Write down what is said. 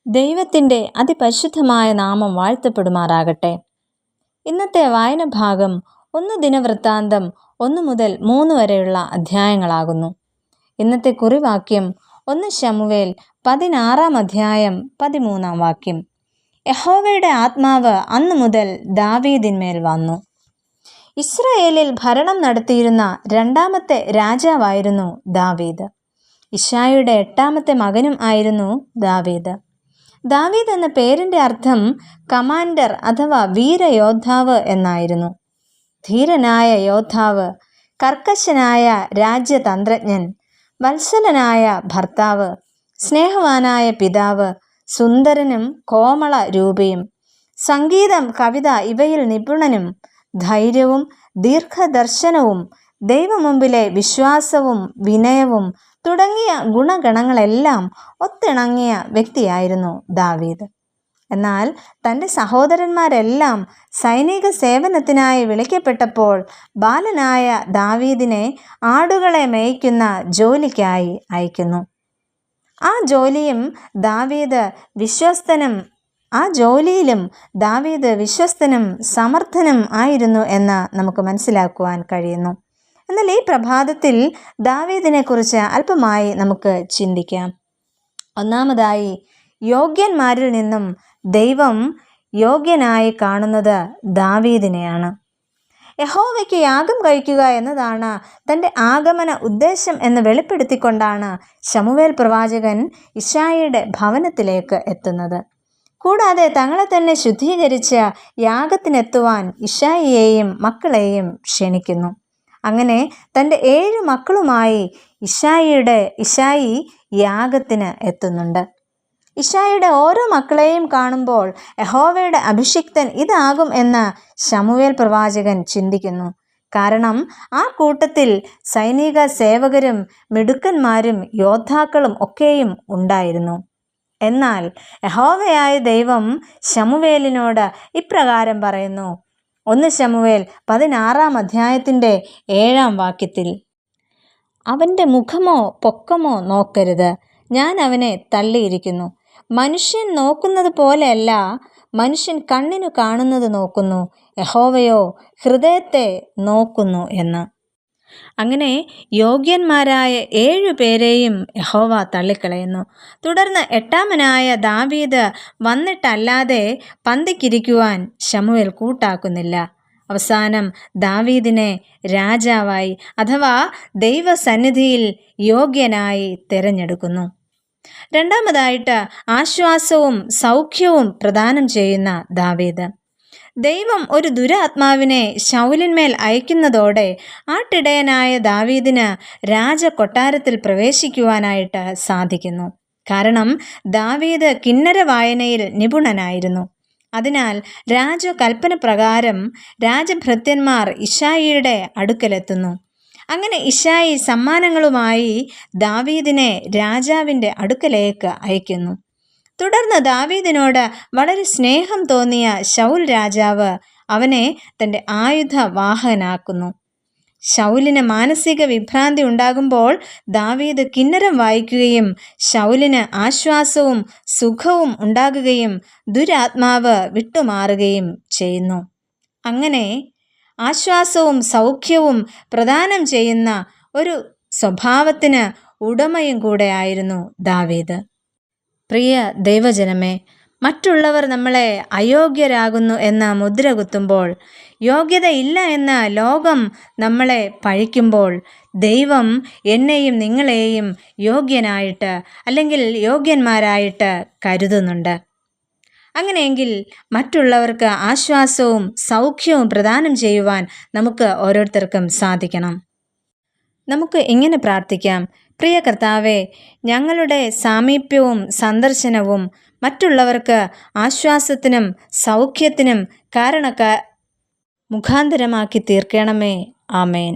ദൈവത്തിൻ്റെ അതിപരിശുദ്ധമായ നാമം വാഴ്ത്തപ്പെടുമാറാകട്ടെ. ഇന്നത്തെ വായന ഭാഗം 1 ദിനവൃത്താന്തം 1 മുതൽ 3 വരെയുള്ള അധ്യായങ്ങളാകുന്നു. ഇന്നത്തെ കുറിവാക്യം 1 ശമൂവേൽ 16 അധ്യായം 13 വാക്യം. യഹോവയുടെ ആത്മാവ് അന്നു മുതൽ ദാവീദിന്മേൽ വന്നു. ഇസ്രായേലിൽ ഭരണം നടത്തിയിരുന്ന 2ാമത്തെ രാജാവായിരുന്നു ദാവീദ്. ഇശായിയുടെ 8ാമത്തെ മകനും ആയിരുന്നു ദാവീദ്. ദാവീദ് എന്ന പേരിൻ്റെ അർത്ഥം കമാൻഡർ അഥവാ വീരയോദ്ധാവ് എന്നായിരുന്നു. ധീരനായ യോദ്ധാവ്, കർക്കശനായ രാജ്യതന്ത്രജ്ഞൻ, വത്സലനായ ഭർത്താവ്, സ്നേഹവാനായ പിതാവ്, സുന്ദരനും കോമള രൂപിയും, സംഗീതം, കവിത ഇവയിൽ നിപുണനും, ധൈര്യവും ദീർഘദർശനവും, ദൈവമുമ്പിലെ വിശ്വാസവും വിനയവും തുടങ്ങിയ ഗുണഗണങ്ങളെല്ലാം ഒത്തിണങ്ങിയ വ്യക്തിയായിരുന്നു ദാവീദ്. എന്നാൽ തൻ്റെ സഹോദരന്മാരെല്ലാം സൈനിക സേവനത്തിനായി വിളിക്കപ്പെട്ടപ്പോൾ ബാലനായ ദാവീദിനെ ആടുകളെ മേയ്ക്കുന്ന ജോലിക്കായി അയക്കുന്നു. ആ ജോലിയിലും ദാവീദ് വിശ്വസ്തനും സമർത്ഥനും ആയിരുന്നു എന്ന് നമുക്ക് മനസ്സിലാക്കുവാൻ കഴിയുന്നു. എന്നാൽ ഈ പ്രഭാതത്തിൽ ദാവീദിനെ കുറിച്ച് അല്പമായി നമുക്ക് ചിന്തിക്കാം. ഒന്നാമതായി, യോഗ്യന്മാരിൽ നിന്നും ദൈവം യോഗ്യനായി കാണുന്നത് ദാവീദിനെയാണ്. യഹോവയ്ക്ക് യാഗം കഴിക്കുക എന്നതാണ് തൻ്റെ ആഗമന ഉദ്ദേശം എന്ന് വെളിപ്പെടുത്തിക്കൊണ്ടാണ് ശമൂവേൽ പ്രവാചകൻ ഇശായിയുടെ ഭവനത്തിലേക്ക് എത്തുന്നത്. കൂടാതെ തങ്ങളെ തന്നെ ശുദ്ധീകരിച്ച് യാഗത്തിനെത്തുവാൻ ഇശായിയെയും മക്കളെയും ക്ഷണിക്കുന്നു. അങ്ങനെ തൻ്റെ 7 മക്കളുമായി ഇശായി യാഗത്തിന് എത്തുന്നുണ്ട്. ഇശായിയുടെ ഓരോ മക്കളെയും കാണുമ്പോൾ യഹോവയുടെ അഭിഷിക്തൻ ഇതാകും എന്ന് ശമൂവേൽ പ്രവാചകൻ ചിന്തിക്കുന്നു. കാരണം ആ കൂട്ടത്തിൽ സൈനിക സേവകരും മിടുക്കന്മാരും യോദ്ധാക്കളും ഒക്കെയും ഉണ്ടായിരുന്നു. എന്നാൽ യഹോവയായ ദൈവം ശമൂവേലിനോട് ഇപ്രകാരം പറയുന്നു. 1 ശമൂവേൽ 16 അധ്യായത്തിൻ്റെ 7 വാക്യത്തിൽ, അവൻ്റെ മുഖമോ പൊക്കമോ നോക്കരുത്, ഞാൻ അവനെ തള്ളിയിരിക്കുന്നു. മനുഷ്യൻ നോക്കുന്നത് പോലെയല്ല, മനുഷ്യൻ കണ്ണിനു കാണുന്നത് നോക്കുന്നു, യഹോവയോ ഹൃദയത്തെ നോക്കുന്നു എന്ന്. അങ്ങനെ യോഗ്യന്മാരായ 7 പേരെയും യഹോവ തള്ളിക്കളയുന്നു. തുടർന്ന് 8ാമനായ ദാവീദ് വന്നിട്ടല്ലാതെ പന്തിക്കിരിക്കുവാൻ ശമൂവേൽ കൂട്ടാക്കുന്നില്ല. അവസാനം ദാവീദിനെ രാജാവായി അഥവാ ദൈവസന്നിധിയിൽ യോഗ്യനായി തിരഞ്ഞെടുക്കുന്നു. രണ്ടാമതായിട്ട്, ആശ്വാസവും സൗഖ്യവും പ്രദാനം ചെയ്യുന്ന ദാവീദ്. ദൈവം ഒരു ദുരാത്മാവിനെ ശൗലിന്മേൽ അയക്കുന്നതോടെ ആട്ടിടയനായ ദാവീദിന് രാജകൊട്ടാരത്തിൽ പ്രവേശിക്കുവാനായിട്ട് സാധിക്കുന്നു. കാരണം ദാവീദ് കിന്നര വായനയിൽ നിപുണനായിരുന്നു. അതിനാൽ രാജകൽപ്പന പ്രകാരം രാജഭൃത്യന്മാർ ഇശായിയുടെ അടുക്കലെത്തുന്നു. അങ്ങനെ ഇശായി സമ്മാനങ്ങളുമായി ദാവീദിനെ രാജാവിൻ്റെ അടുക്കലേക്ക് അയക്കുന്നു. തുടർന്ന് ദാവീദിനോട് വളരെ സ്നേഹം തോന്നിയ ശൗൽ രാജാവ് അവനെ തൻ്റെ ആയുധവാഹകനാക്കുന്നു. ശൗലിന് മാനസിക വിഭ്രാന്തി ഉണ്ടാകുമ്പോൾ ദാവീദ് കിന്നരം വായിക്കുകയും ശൗലിന് ആശ്വാസവും സുഖവും ഉണ്ടാകുകയും ദുരാത്മാവ് വിട്ടുമാറുകയും ചെയ്യുന്നു. അങ്ങനെ ആശ്വാസവും സൗഖ്യവും പ്രദാനം ചെയ്യുന്ന ഒരു സ്വഭാവത്തിന് ഉടമയും കൂടെ ആയിരുന്നു ദാവീദ്. പ്രിയ ദൈവജനമേ, മറ്റുള്ളവർ നമ്മളെ അയോഗ്യരാകുന്നു എന്ന മുദ്ര കുത്തുമ്പോൾ, യോഗ്യതയില്ല എന്ന ലോകം നമ്മളെ പഴിക്കുമ്പോൾ, ദൈവം എന്നെയും നിങ്ങളെയും യോഗ്യനായിട്ട് അല്ലെങ്കിൽ യോഗ്യന്മാരായിട്ട് കരുതുന്നുണ്ട്. അങ്ങനെയെങ്കിൽ മറ്റുള്ളവർക്ക് ആശ്വാസവും സൗഖ്യവും പ്രദാനം ചെയ്യുവാൻ നമുക്ക് ഓരോരുത്തർക്കും സാധിക്കണം. നമുക്ക് ഇങ്ങനെ പ്രാർത്ഥിക്കാം. പ്രിയ കർത്താവേ, ഞങ്ങളുടെ സാമീപ്യവും സന്ദർശനവും മറ്റുള്ളവർക്ക് ആശ്വാസത്തിനും സൗഖ്യത്തിനും മുഖാന്തരമാക്കി തീർക്കണമേ. ആമേൻ.